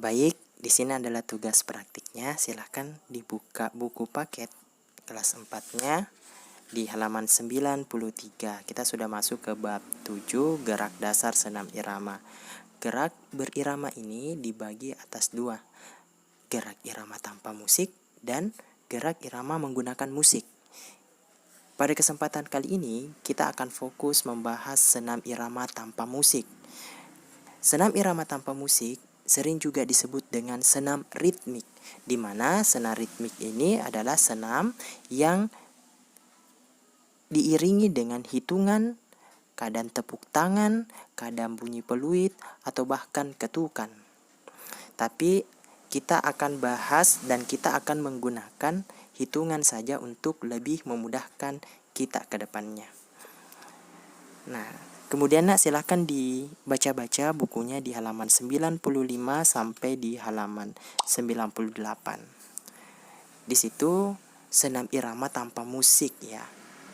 Baik, di sini adalah tugas praktiknya. Silahkan dibuka buku paket kelas 4-nya di halaman 93. Kita sudah masuk ke bab 7, gerak dasar senam irama. Gerak berirama ini dibagi atas dua, gerak irama tanpa musik dan gerak irama menggunakan musik. Pada kesempatan kali ini, kita akan fokus membahas senam irama tanpa musik. Senam irama tanpa musik sering juga disebut dengan senam ritmik, di mana senam ritmik ini adalah senam yang diiringi dengan hitungan, kadang tepuk tangan, kadang bunyi peluit, atau bahkan ketukan. Tapi kita akan bahas dan kita akan menggunakan hitungan saja untuk lebih memudahkan kita ke depannya. Nah, kemudian silahkan dibaca-baca bukunya di halaman 95 sampai di halaman 98. Di situ senam irama tanpa musik ya.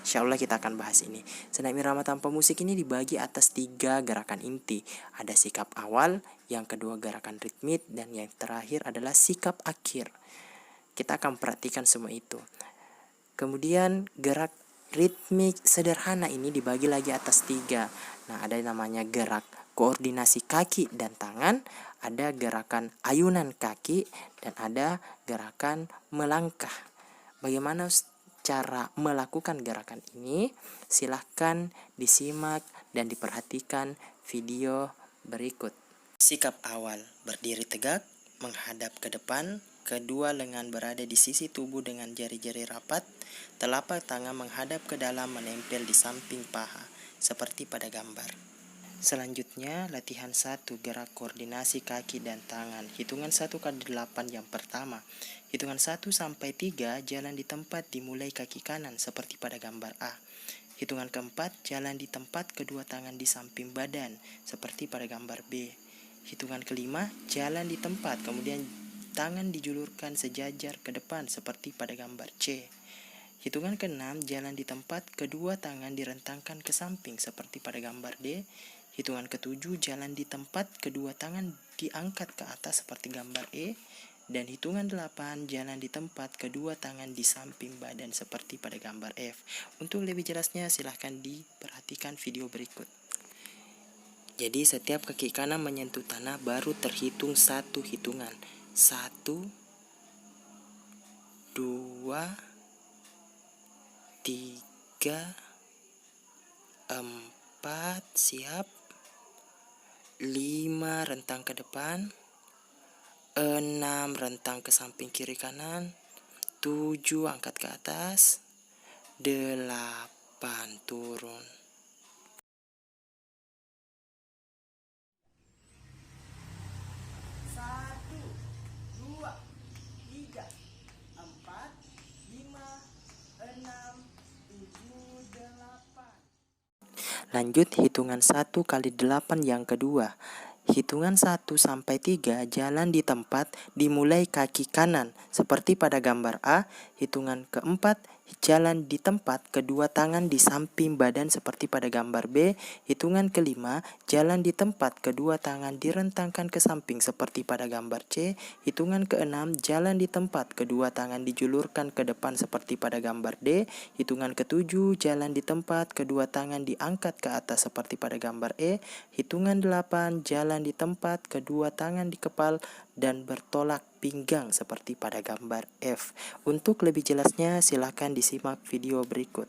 Insya Allah kita akan bahas ini. Senam irama tanpa musik ini dibagi atas 3 gerakan inti. Ada sikap awal, yang kedua gerakan ritmik, dan yang terakhir adalah sikap akhir. Kita akan perhatikan semua itu. Kemudian gerak ritmik sederhana ini dibagi lagi atas 3. Nah, ada namanya gerak koordinasi kaki dan tangan, ada gerakan ayunan kaki, dan ada gerakan melangkah. Bagaimana cara melakukan gerakan ini? Silahkan disimak dan diperhatikan video berikut. Sikap awal, berdiri tegak, menghadap ke depan, kedua lengan berada di sisi tubuh dengan jari-jari rapat, telapak tangan menghadap ke dalam menempel di samping paha, seperti pada gambar. Selanjutnya, latihan 1, gerak koordinasi kaki dan tangan. Hitungan 1 kali 8 yang pertama. Hitungan 1 sampai 3, jalan di tempat dimulai kaki kanan, seperti pada gambar A. Hitungan keempat, jalan di tempat kedua tangan di samping badan, seperti pada gambar B. Hitungan kelima, jalan di tempat, kemudian tangan dijulurkan sejajar ke depan seperti pada gambar C. Hitungan keenam, jalan di tempat, kedua tangan direntangkan ke samping seperti pada gambar D. Hitungan ketujuh, jalan di tempat, kedua tangan diangkat ke atas seperti gambar E. Dan hitungan 8, jalan di tempat, kedua tangan di samping badan seperti pada gambar F. Untuk lebih jelasnya silahkan diperhatikan video berikut. Jadi setiap kaki kanan menyentuh tanah baru terhitung 1 hitungan. 1, 2, 3, 4, siap. 5, rentang ke depan. 6, rentang ke samping kiri kanan. 7, angkat ke atas. 8, turun. Lanjut hitungan 1 kali 8 yang kedua. Hitungan 1 sampai 3, jalan di tempat dimulai kaki kanan seperti pada gambar A. Hitungan keempat, jalan di tempat kedua tangan di samping badan seperti pada gambar B. Hitungan kelima, jalan di tempat kedua tangan direntangkan ke samping seperti pada gambar C. Hitungan keenam, jalan di tempat kedua tangan dijulurkan ke depan seperti pada gambar D. Hitungan ketujuh, jalan di tempat kedua tangan diangkat ke atas seperti pada gambar E. Hitungan 8, jalan di tempat kedua tangan dikepal dan bertolak pinggang seperti pada gambar F. Untuk lebih jelasnya silahkan disimak video berikut.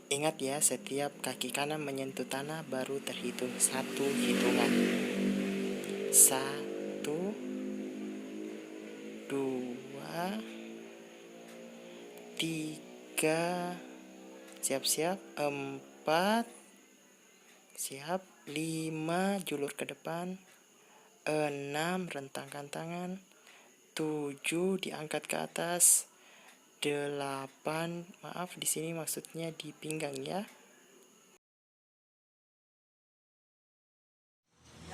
Ingat ya, setiap kaki kanan menyentuh tanah baru terhitung 1 hitungan. 1, 2, 3, siap-siap. 4, siap. 5, julur ke depan. 6, rentangkan tangan. 7, diangkat ke atas. 8, maaf di sini maksudnya di pinggang ya.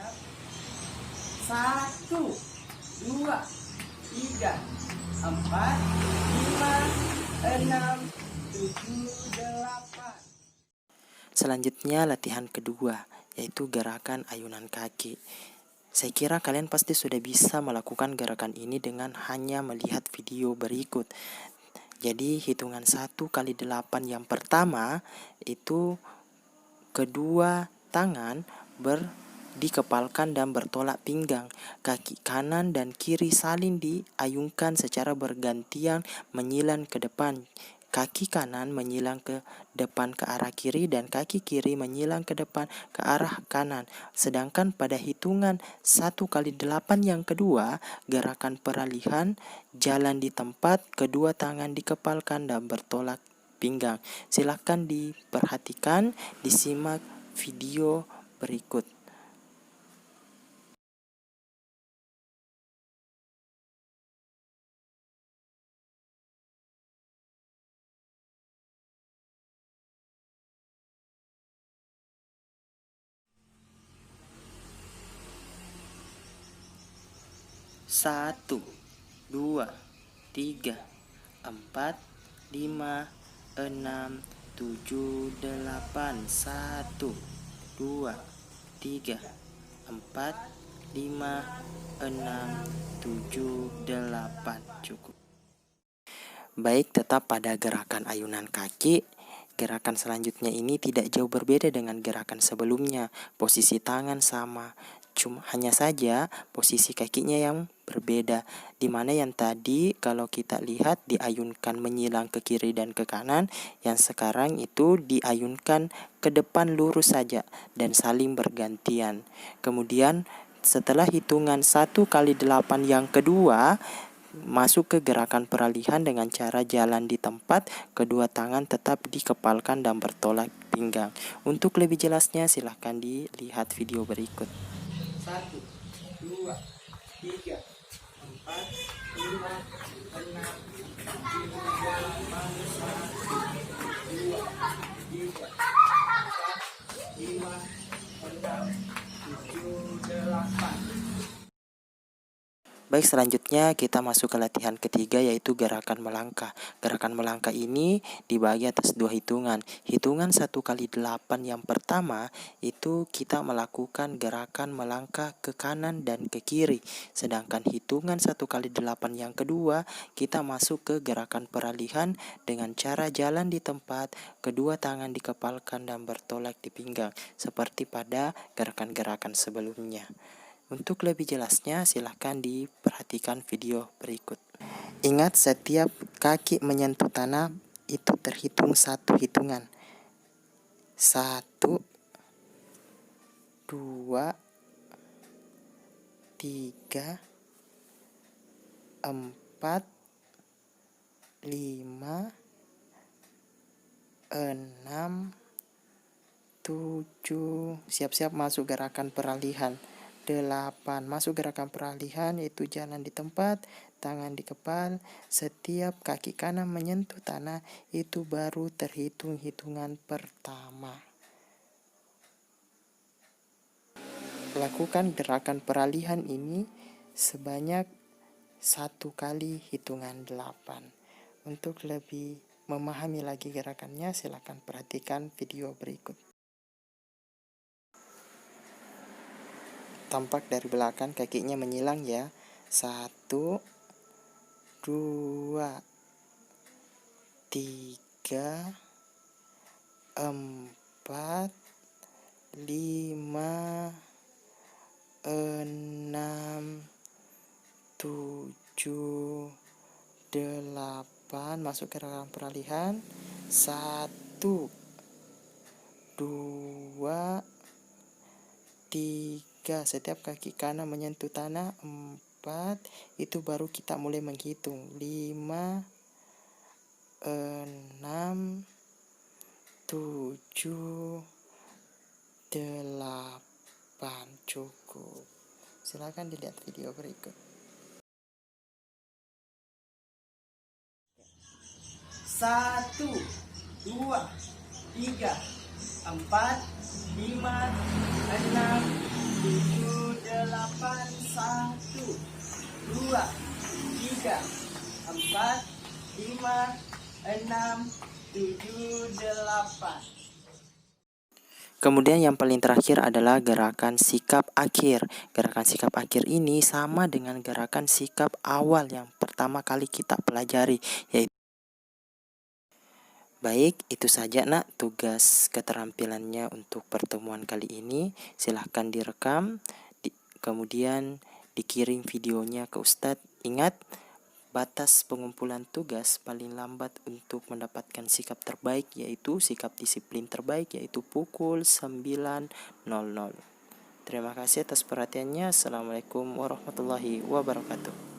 1, 2, 3, 4, 5, 6, 7, 8. Selanjutnya latihan kedua, yaitu gerakan ayunan kaki. Saya kira kalian pasti sudah bisa melakukan gerakan ini dengan hanya melihat video berikut. Jadi hitungan 1 kali 8 yang pertama itu kedua tangan dikepalkan dan bertolak pinggang. Kaki kanan dan kiri saling diayunkan secara bergantian menyilang ke depan. Kaki kanan menyilang ke depan ke arah kiri dan kaki kiri menyilang ke depan ke arah kanan. Sedangkan pada hitungan 1 kali 8 yang kedua, gerakan peralihan jalan di tempat, kedua tangan dikepalkan dan bertolak pinggang. Silakan diperhatikan, disimak video berikut. Satu, dua, tiga, empat, lima, enam, tujuh, delapan. 1, 2, 3, 4, 5, 6, 7, 8. Cukup. Baik, tetap pada gerakan ayunan kaki. Gerakan selanjutnya ini tidak jauh berbeda dengan gerakan sebelumnya. Posisi tangan sama, hanya saja posisi kakinya yang berbeda. Dimana yang tadi kalau kita lihat diayunkan menyilang ke kiri dan ke kanan, yang sekarang itu diayunkan ke depan lurus saja dan saling bergantian. Kemudian setelah hitungan 1 kali 8 yang kedua, masuk ke gerakan peralihan dengan cara jalan di tempat, kedua tangan tetap dikepalkan dan bertolak pinggang. Untuk lebih jelasnya silahkan dilihat video berikut. 1, 2, 3, 4, 5, 6, 7, 8, 1, 2, 3, 4, 5, 6, 7, 8. Baik, selanjutnya kita masuk ke latihan ketiga, yaitu gerakan melangkah. Gerakan melangkah ini dibagi atas dua hitungan. Hitungan 1 kali 8 yang pertama itu kita melakukan gerakan melangkah ke kanan dan ke kiri. Sedangkan hitungan 1 kali 8 yang kedua kita masuk ke gerakan peralihan dengan cara jalan di tempat, kedua tangan dikepalkan dan bertolak di pinggang, seperti pada gerakan-gerakan sebelumnya. Untuk lebih jelasnya silahkan diperhatikan video berikut. Ingat, setiap kaki menyentuh tanah itu terhitung satu hitungan. 1, 2, 3, 4, 5, 6, 7. Siap-siap masuk gerakan peralihan. 8. Masuk gerakan peralihan yaitu jalan di tempat, tangan dikepal. Setiap kaki kanan menyentuh tanah itu baru terhitung hitungan pertama. Lakukan gerakan peralihan ini sebanyak 1 kali hitungan 8. Untuk lebih memahami lagi gerakannya, silakan perhatikan video berikut. Tampak dari belakang kakinya menyilang ya. 1, 2, 3, 4, 5, 6, 7, 8. Masuk ke gerakan peralihan. 1, 2, 3. Setiap kaki kanan menyentuh tanah. 4. Itu baru kita mulai menghitung. 5, 6, 7, 8. Cukup. Silakan dilihat video berikut. 1, 2, 3, 4, 5, 6, 7, 8. 1, 2, 3, 4, 5, 6, 7, 8. Kemudian yang paling terakhir adalah gerakan sikap akhir. Gerakan sikap akhir ini sama dengan gerakan sikap awal yang pertama kali kita pelajari, yaitu baik, itu saja nak tugas keterampilannya untuk pertemuan kali ini. Silahkan direkam, kemudian dikirim videonya ke Ustadz. Ingat, batas pengumpulan tugas paling lambat untuk mendapatkan sikap terbaik yaitu sikap disiplin terbaik yaitu pukul 9.00. Terima kasih atas perhatiannya. Assalamualaikum warahmatullahi wabarakatuh.